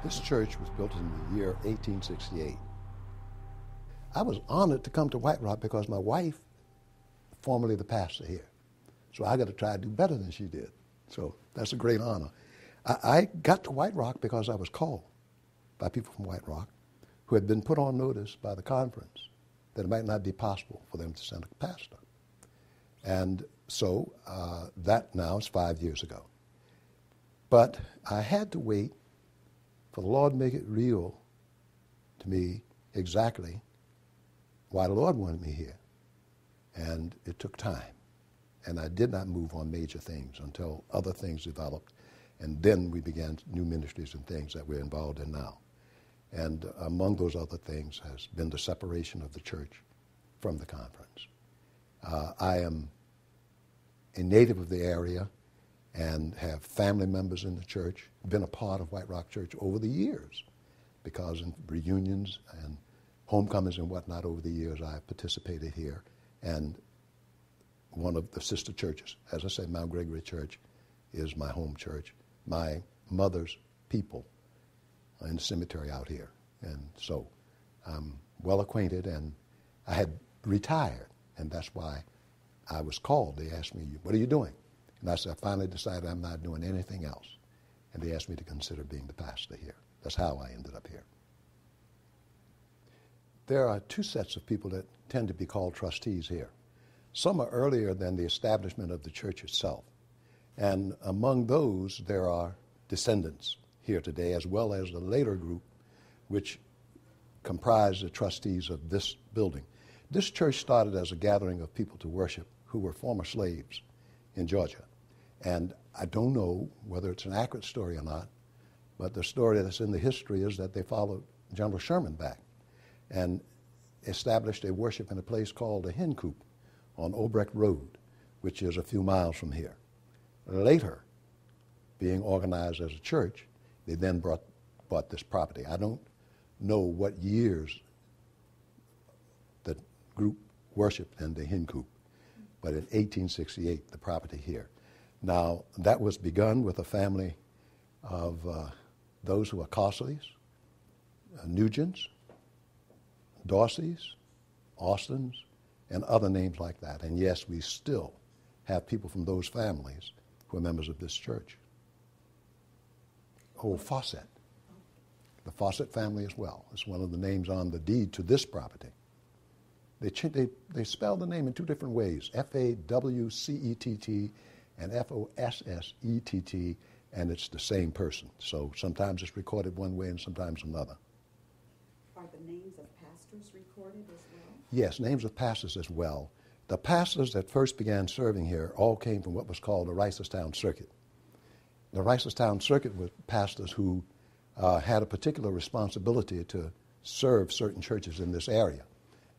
This church was built in the year 1868. I was honored to come to White Rock because my wife, formerly the pastor here. So I got to try to do better than she did. So that's a great honor. I got to White Rock because I was called by people from White Rock who had been put on notice by the conference that it might not be possible for them to send a pastor. And so that now is 5 years ago. But I had to wait for the Lord to make it real to me exactly why the Lord wanted me here. And it took time. And I did not move on major things until other things developed. And then we began new ministries and things that we're involved in now. And among those other things has been the separation of the church from the conference. I am a native of the area and have family members in the church, been a part of White Rock Church over the years, because in reunions and homecomings and whatnot over the years I have participated here. And one of the sister churches, as I said, Mount Gregory Church is my home church. My mother's people are in the cemetery out here. And so I'm well acquainted, and I had retired, and that's why I was called. They asked me, "What are you doing?" And I said, "I finally decided I'm not doing anything else." And they asked me to consider being the pastor here. That's how I ended up here. There are two sets of people that tend to be called trustees here. Some are earlier than the establishment of the church itself. And among those, there are descendants here today, as well as the later group, which comprise the trustees of this building. This church started as a gathering of people to worship who were former slaves in Georgia. And I don't know whether it's an accurate story or not, but the story that's in the history is that they followed General Sherman back and established a worship in a place called the Hen Coop on Obrecht Road, which is a few miles from here. Later, being organized as a church, they then bought this property. I don't know what years the group worshiped in the Hen Coop, but in 1868, the property here. Now, that was begun with a family of those who are Costleys, Nugents, Dorseys, Austins, and other names like that. And yes, we still have people from those families who are members of this church. Oh, Fawcett. The Fawcett family as well. It's one of the names on the deed to this property. They spell the name in two different ways, F-A-W-C-E-T-T and F-O-S-S-E-T-T, and it's the same person. So sometimes it's recorded one way and sometimes another. Are the names of pastors recorded as well? Yes, names of pastors as well. The pastors that first began serving here all came from what was called the Reisterstown Circuit. The Reisterstown Circuit was pastors who had a particular responsibility to serve certain churches in this area.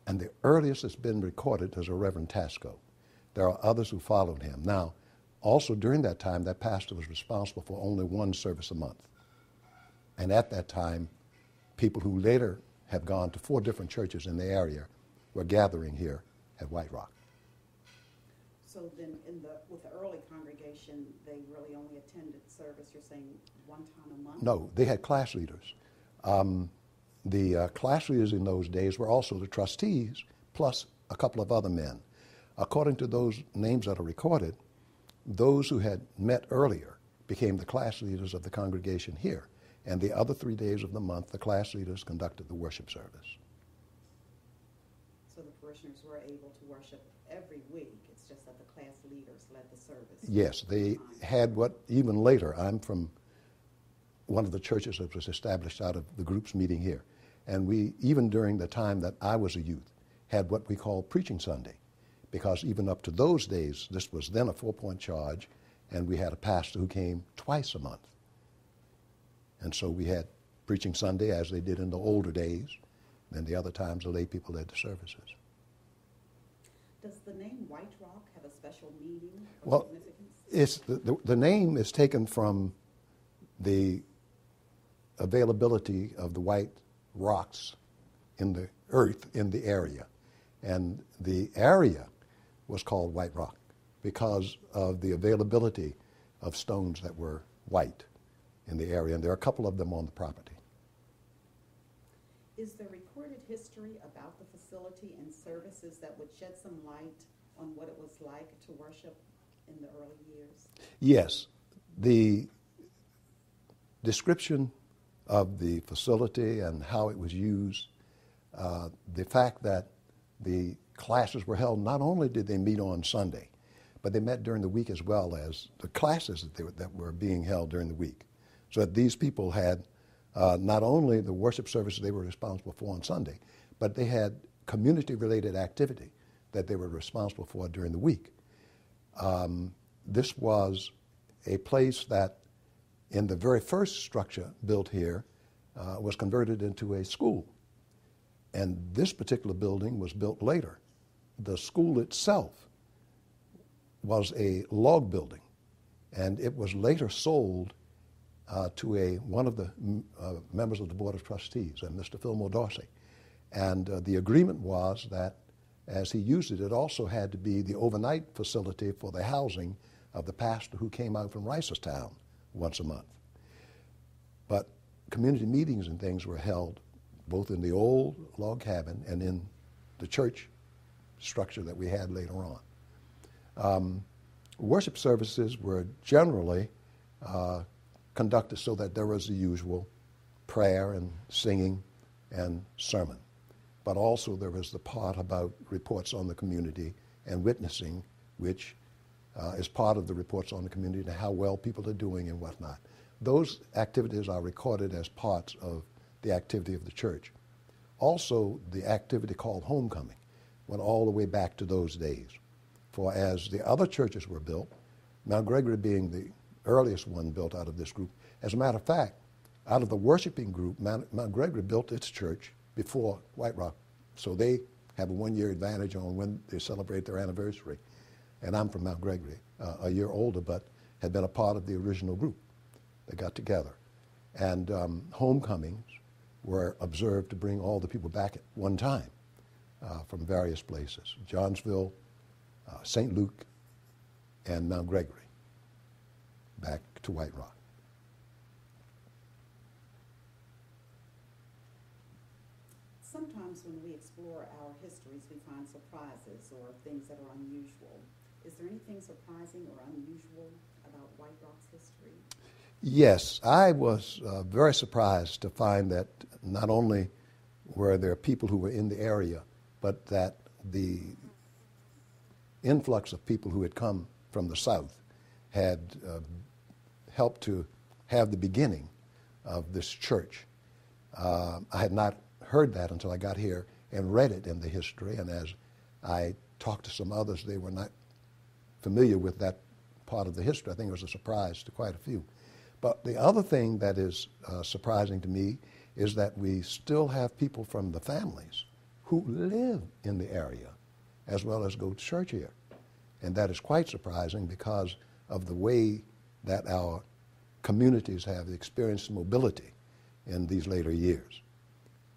And the earliest that's been recorded is a Reverend Tasco. There are others who followed him. Now, also during that time, that pastor was responsible for only one service a month. And at that time, people who later have gone to 4 different churches in the area were gathering here at White Rock. So then with the early congregation, they really only attended service, you're saying, one time a month? No, they had class leaders. The class leaders in those days were also the trustees, plus a couple of other men. According to those names that are recorded, those who had met earlier became the class leaders of the congregation here. And the other 3 days of the month, the class leaders conducted the worship service. So the parishioners were able to worship every week. It's just that the class leaders led the service. Yes, they had what even later, I'm from one of the churches that was established out of the groups meeting here. And we, even during the time that I was a youth, had what we call Preaching Sunday. Because even up to those days, this was then a 4-point charge, and we had a pastor who came twice a month. And so we had Preaching Sunday, as they did in the older days. Then the other times, the lay people led the services. Does the name White Rock have a special meaning or well, significance? The name is taken from the availability of the white rocks in the earth in the area. And the area was called White Rock because of the availability of stones that were white in the area. And there are a couple of them on the property. Is there recorded history about the facility and services that would shed some light on what it was like to worship in the early years? Yes. The description of the facility and how it was used, the fact that the classes were held, not only did they meet on Sunday, but they met during the week as well as the classes that were being held during the week. So that these people had not only the worship services they were responsible for on Sunday, but they had community-related activity that they were responsible for during the week. This was a place that, in the very first structure built here, was converted into a school. And this particular building was built later. The school itself was a log building, and it was later sold to one of the members of the Board of Trustees, Mr. Fillmore Dorsey. And the agreement was that as he used it, it also had to be the overnight facility for the housing of the pastor who came out from Reisterstown once a month. But community meetings and things were held both in the old log cabin and in the church structure that we had later on. Worship services were generally conducted so that there was the usual prayer and singing and sermon. But also there was the part about reports on the community and witnessing, which is part of the reports on the community and how well people are doing and whatnot. Those activities are recorded as parts of the activity of the church. Also, the activity called homecoming went all the way back to those days. For as the other churches were built, Mount Gregory being the earliest one built out of this group, as a matter of fact, out of the worshiping group, Mount Gregory built its church before White Rock. So they have a one-year advantage on when they celebrate their anniversary. And I'm from Mount Gregory, a year older, but had been a part of the original group that got together. And homecomings were observed to bring all the people back at one time from various places, Johnsville, St. Luke, and Mount Gregory, back to White Rock. Sometimes when we explore our histories, we find surprises or things that are unusual. Is there anything surprising or unusual about White Rock's history? Yes, I was very surprised to find that not only were there people who were in the area, but that the influx of people who had come from the south had helped to have the beginning of this church. I had not heard that until I got here and read it in the history, and as I talked to some others, they were not familiar with that part of the history. I think it was a surprise to quite a few. But the other thing that is surprising to me is that we still have people from the families who live in the area as well as go to church here. And that is quite surprising because of the way that our communities have experienced mobility in these later years.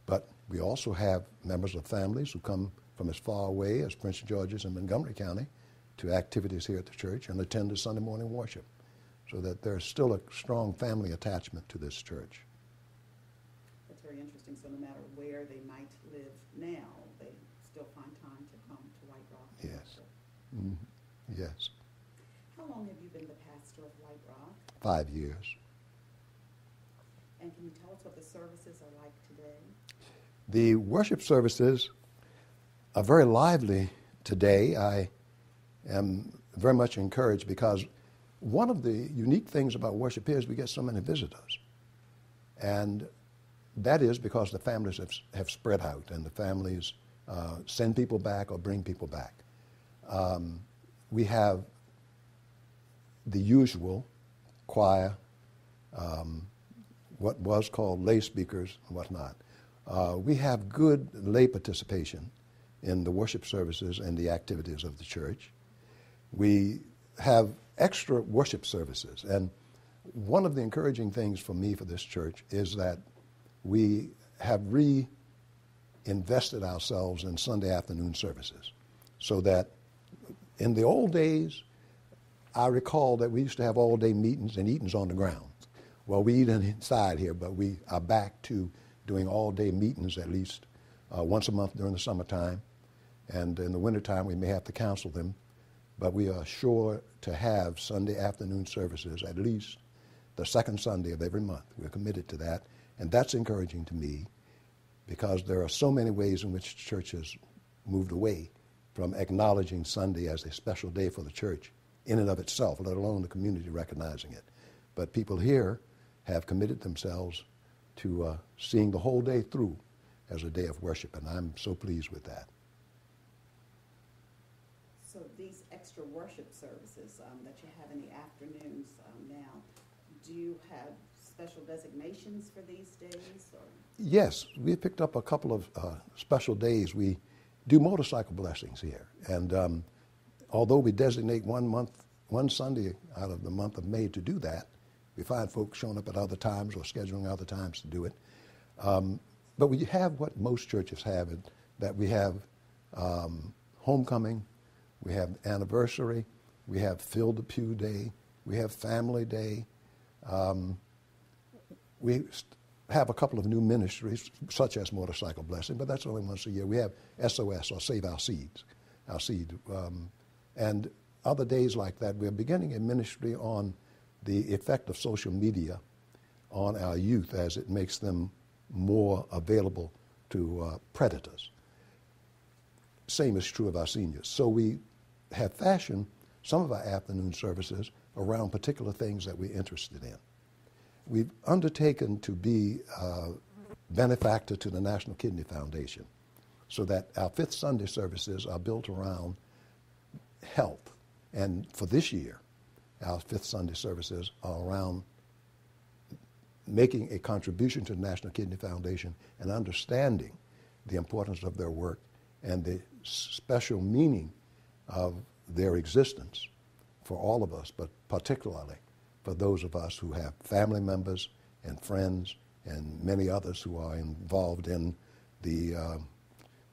But we also have members of families who come from as far away as Prince George's and Montgomery County to activities here at the church and attend the Sunday morning worship, so that there's still a strong family attachment to this church. That's very interesting. So no matter where they might live now, they still find time to come to White Rock. Yes. Mm-hmm. Yes. How long have you been the pastor of White Rock? 5 years. And can you tell us what the services are like today? The worship services are very lively today. I am very much encouraged because one of the unique things about worship here is we get so many visitors. And that is because the families have spread out and the families send people back or bring people back. We have the usual choir, what was called lay speakers and whatnot. We have good lay participation in the worship services and the activities of the church. We have extra worship services, and one of the encouraging things for me for this church is that we have reinvested ourselves in Sunday afternoon services, so that in the old days, I recall that we used to have all-day meetings and eatings on the ground. Well, we eat inside here, but we are back to doing all-day meetings at least once a month during the summertime. And in the wintertime, we may have to cancel them. But we are sure to have Sunday afternoon services at least the second Sunday of every month. We're committed to that. And that's encouraging to me because there are so many ways in which the church has moved away from acknowledging Sunday as a special day for the church in and of itself, let alone the community recognizing it. But people here have committed themselves to seeing the whole day through as a day of worship, and I'm so pleased with that. So these extra worship services that you have in the afternoons now, do you have special designations for these days? Or? Yes, we picked up a couple of special days. We do motorcycle blessings here, and although we designate one Sunday out of the month of May to do that, we find folks showing up at other times or scheduling other times to do it. But we have what most churches have, that we have homecoming, we have anniversary, we have Fill the Pew Day, we have Family Day. We have a couple of new ministries, such as Motorcycle Blessing, but that's only once a year. We have SOS, or Save Our Seed. And other days like that. We're beginning a ministry on the effect of social media on our youth as it makes them more available to predators. Same is true of our seniors. So we have fashioned some of our afternoon services around particular things that we're interested in. We've undertaken to be a benefactor to the National Kidney Foundation so that our fifth Sunday services are built around health. And for this year, our fifth Sunday services are around making a contribution to the National Kidney Foundation and understanding the importance of their work and the special meaning of their existence for all of us, but particularly for those of us who have family members and friends and many others who are involved in the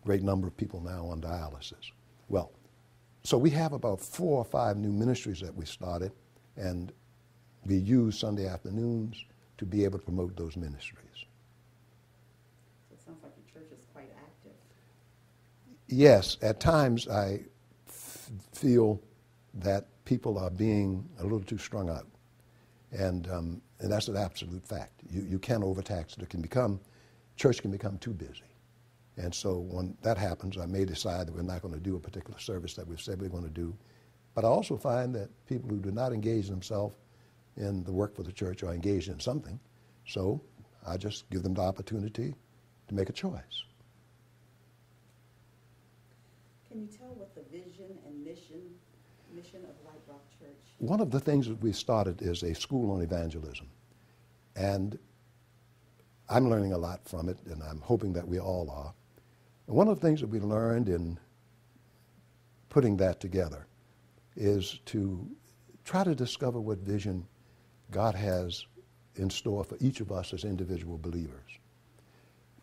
great number of people now on dialysis. Well, so we have about 4 or 5 new ministries that we started, and we use Sunday afternoons to be able to promote those ministries. So it sounds like your church is quite active. Yes, at times I feel that people are being a little too strung out, and that's an absolute fact. You can overtax it. Church can become too busy. And so when that happens, I may decide that we're not going to do a particular service that we've said we're going to do. But I also find that people who do not engage themselves in the work for the church are engaged in something. So I just give them the opportunity to make a choice. Can you tell what the vision and mission of White Rock Church? One of the things that we started is a school on evangelism. And I'm learning a lot from it, and I'm hoping that we all are. And one of the things that we learned in putting that together is to try to discover what vision God has in store for each of us as individual believers.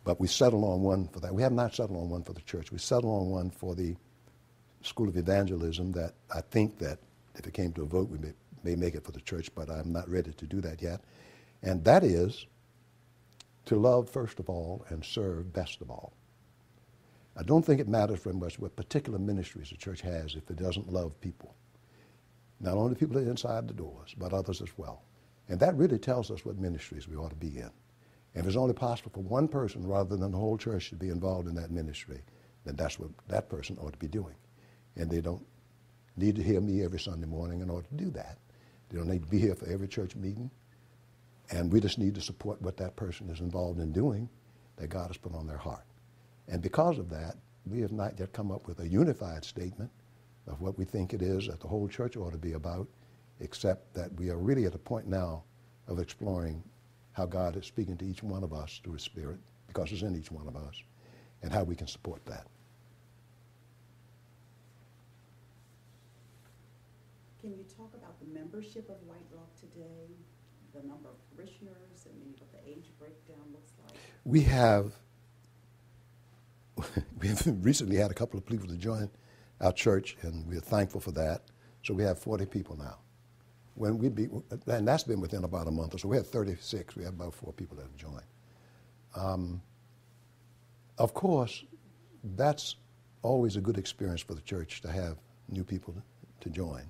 But we settled on one for that. We have not settled on one for the church. We settled on one for the School of Evangelism that I think that if it came to a vote, we may make it for the church, but I'm not ready to do that yet. And that is to love first of all and serve best of all. I don't think it matters very much what particular ministries the church has if it doesn't love people. Not only people that are inside the doors, but others as well. And that really tells us what ministries we ought to be in. And if it's only possible for one person rather than the whole church to be involved in that ministry, then that's what that person ought to be doing. And they don't need to hear me every Sunday morning in order to do that. They don't need to be here for every church meeting. And we just need to support what that person is involved in doing that God has put on their heart. And because of that, we have not yet come up with a unified statement of what we think it is that the whole church ought to be about, except that we are really at a point now of exploring how God is speaking to each one of us through His Spirit, because it's in each one of us, and how we can support that. Can you talk about the membership of White Rock today, the number of parishioners, and maybe what the age breakdown looks like? We have recently had a couple of people to join our church, and we're thankful for that. So we have 40 people now. And that's been within about a month or so. We had 36. We have about 4 people that have joined. Of course, that's always a good experience for the church to have new people to join.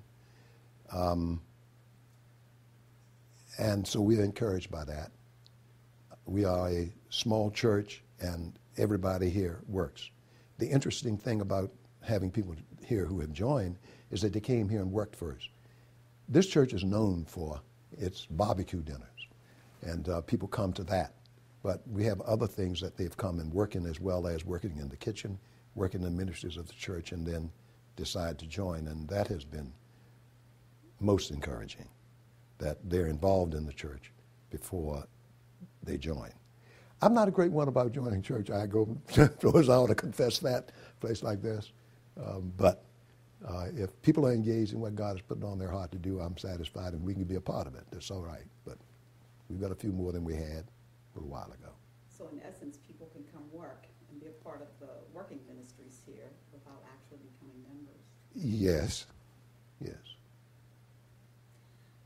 And so we are encouraged by that. We are a small church, and everybody here works. The interesting thing about having people here who have joined is that they came here and worked first. This church is known for its barbecue dinners, and people come to that. But we have other things that they've come and working, as well as working in the kitchen, working in the ministries of the church, and then decide to join. And that has been most encouraging, that they're involved in the church before they join. I'm not a great one about joining church. I go goes out to confess that, place like this. But if people are engaged in what God has put on their heart to do, I'm satisfied, and we can be a part of it. That's all right. But we've got a few more than we had a little while ago. So in essence, people can come work and be a part of the working ministries here without actually becoming members. Yes, yes.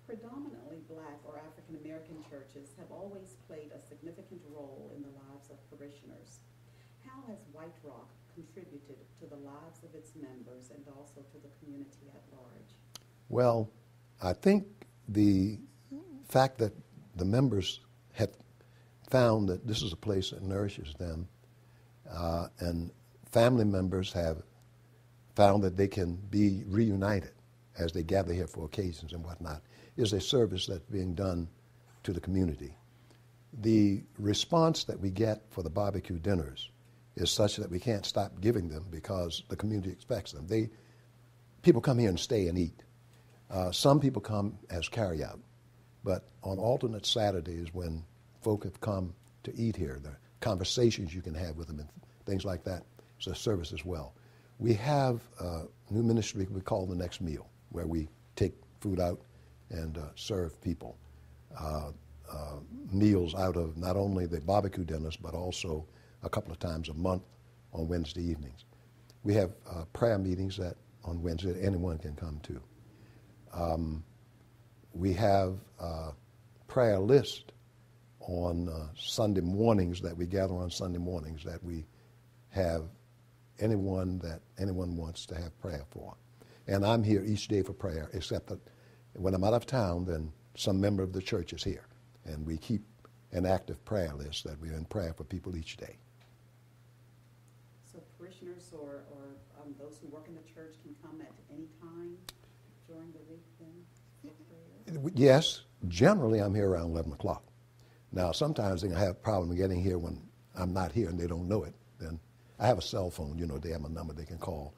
Predominantly black or African American churches have always played a significant role in the lives of parishioners. How has White Rock contributed to the lives of its members and also to the community at large? Well, I think the fact that the members have found that this is a place that nourishes them, and family members have found that they can be reunited as they gather here for occasions and whatnot, is a service that's being done to the community. The response that we get for the barbecue dinners is such that we can't stop giving them because the community expects them. People come here and stay and eat. Some people come as carry-out, but on alternate Saturdays when folk have come to eat here, the conversations you can have with them and things like that, it's a service as well. We have a new ministry we call The Next Meal, where we take food out and serve people meals out of not only the barbecue dinners, but also a couple of times a month on Wednesday evenings. We have prayer meetings that on Wednesday that anyone can come to. We have a prayer list on Sunday mornings that we gather on Sunday mornings that we have anyone wants to have prayer for. And I'm here each day for prayer, except that when I'm out of town, then some member of the church is here. And we keep an active prayer list that we're in prayer for people each day. So parishioners or those who work in the church can come at any time during the week then for prayer? Yes, generally I'm here around 11 o'clock. Now, sometimes they have a problem getting here when I'm not here and they don't know it. Then I have a cell phone, they have a number they can call.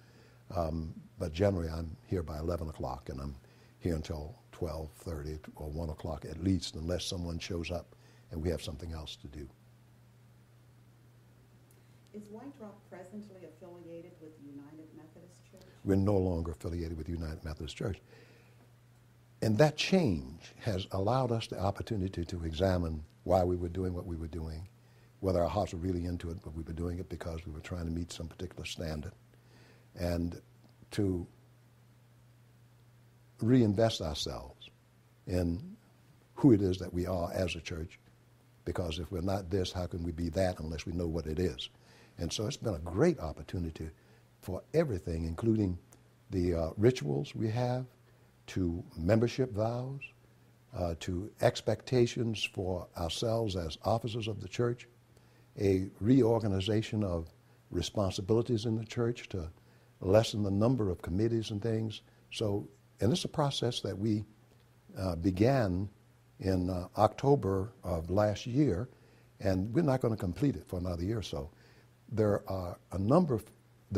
But generally I'm here by 11 o'clock and I'm here until 12:30 or 1 o'clock at least, unless someone shows up and we have something else to do. Is White Rock presently affiliated with United Methodist Church? We're no longer affiliated with United Methodist Church. And that change has allowed us the opportunity to examine why we were doing what we were doing, whether our hearts were really into it, but we were doing it because we were trying to meet some particular standard, and to reinvest ourselves in who it is that we are as a church, because if we're not this, how can we be that unless we know what it is? And so it's been a great opportunity for everything, including the rituals we have, to membership vows, to expectations for ourselves as officers of the church, a reorganization of responsibilities in the church to lessen the number of committees and things. So, and it's a process that we began in October of last year, and we're not going to complete it for another year or so. There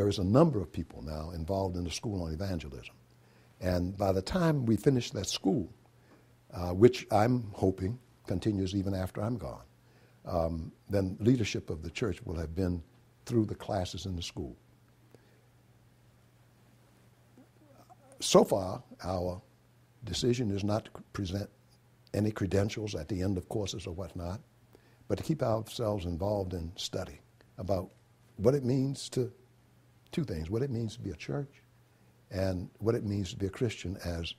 is a number of people now involved in the School on Evangelism. And by the time we finish that school, which I'm hoping continues even after I'm gone, then leadership of the church will have been through the classes in the school. So far, our decision is not to present any credentials at the end of courses or whatnot, but to keep ourselves involved in study about what it means to, two things, what it means to be a church and what it means to be a Christian as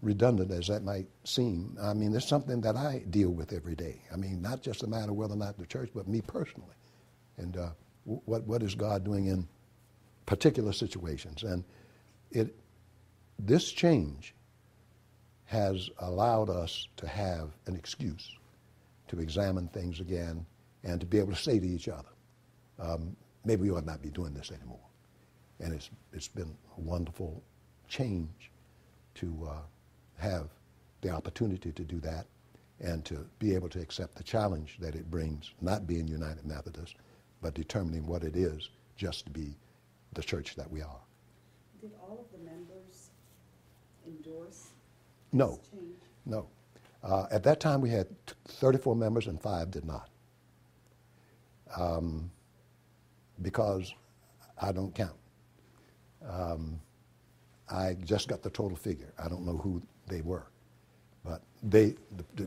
redundant as that might seem, I mean, it's something that I deal with every day. I mean, not just a matter of whether or not the church, but me personally. And what is God doing in particular situations? And this change has allowed us to have an excuse to examine things again and to be able to say to each other, maybe we ought not be doing this anymore. And it's been a wonderful change to have the opportunity to do that and to be able to accept the challenge that it brings, not being United Methodist, but determining what it is just to be the church that we are. Did all of the members endorse No, this change? no. At that time, we had 34 members and 5 did not. Because I don't count. I just got the total figure. I don't know who they were. But the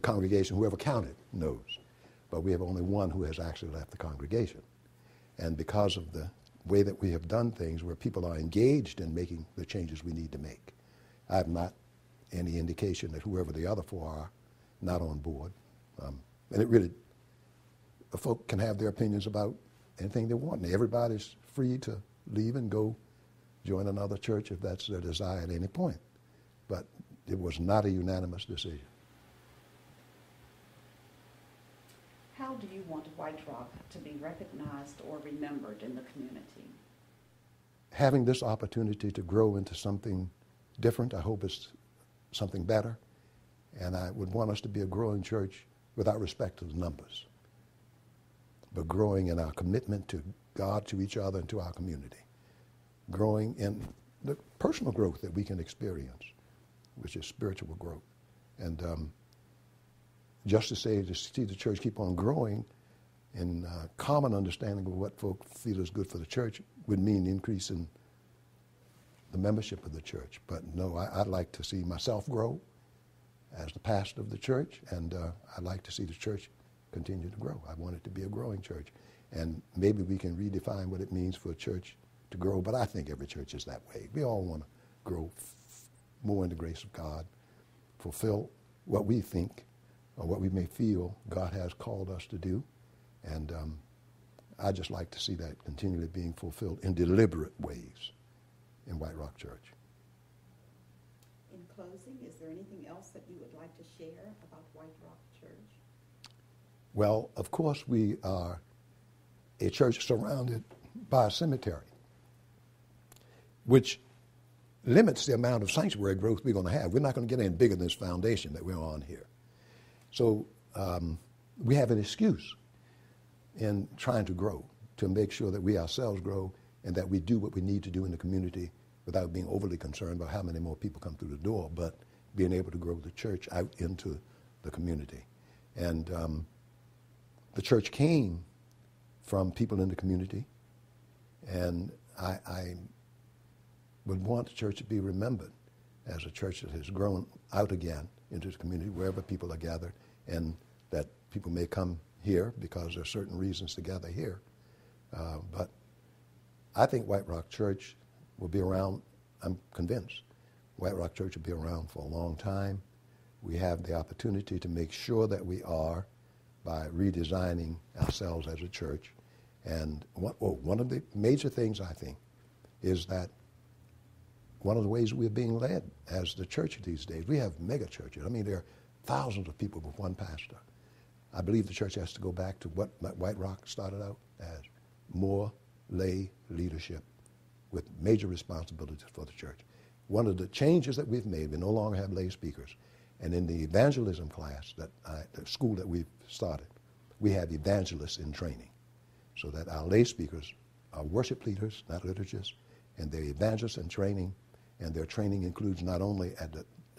congregation, whoever counted, knows. But we have only one who has actually left the congregation. And because of the way that we have done things, where people are engaged in making the changes we need to make, I have not any indication that whoever the other 4 are not on board. And it really, folk can have their opinions about anything they want. And everybody's free to leave and go join another church if that's their desire at any point. But it was not a unanimous decision. How do you want White Rock to be recognized or remembered in the community? Having this opportunity to grow into something different, I hope it's something better. And I would want us to be a growing church without respect to the numbers, but growing in our commitment to God, to each other, and to our community. Growing in the personal growth that we can experience, which is spiritual growth. And just to see the church keep on growing in common understanding of what folk feel is good for the church would mean increase in the membership of the church. But no, I'd like to see myself grow as the pastor of the church, and I'd like to see the church continue to grow. I want it to be a growing church. And maybe we can redefine what it means for a church to grow, but I think every church is that way. We all want to grow more in the grace of God, fulfill what we think or what we may feel God has called us to do. And I just like to see that continually being fulfilled in deliberate ways in White Rock Church. In closing, is there anything else that you would like to share about White Rock Church? Well, of course, we are a church surrounded by a cemetery, which limits the amount of sanctuary growth we're going to have. We're not going to get any bigger than this foundation that we're on here. So we have an excuse in trying to grow, to make sure that we ourselves grow and that we do what we need to do in the community without being overly concerned about how many more people come through the door, but being able to grow the church out into the community. And the church came from people in the community, and I would want the church to be remembered as a church that has grown out again into the community wherever people are gathered, and that people may come here because there are certain reasons to gather here. But I think White Rock Church will be around. I'm convinced White Rock Church will be around for a long time. We have the opportunity to make sure that we are by redesigning ourselves as a church. And one of the major things, I think, is that one of the ways we're being led as the church these days, we have mega churches. I mean, there are thousands of people with one pastor. I believe the church has to go back to what White Rock started out as, more lay leadership with major responsibilities for the church. One of the changes that we've made, we no longer have lay speakers. And in the evangelism class, the school that we've started, we have evangelists in training so that our lay speakers are worship leaders, not liturgists, and they're evangelists in training, and their training includes not only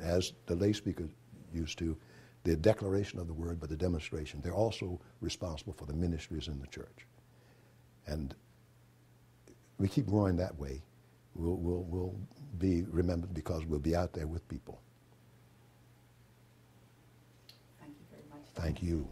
as the lay speaker used to, the declaration of the word, but the demonstration. They're also responsible for the ministries in the church. And we keep growing that way. We'll be remembered because we'll be out there with people. Thank you very much. Thank you.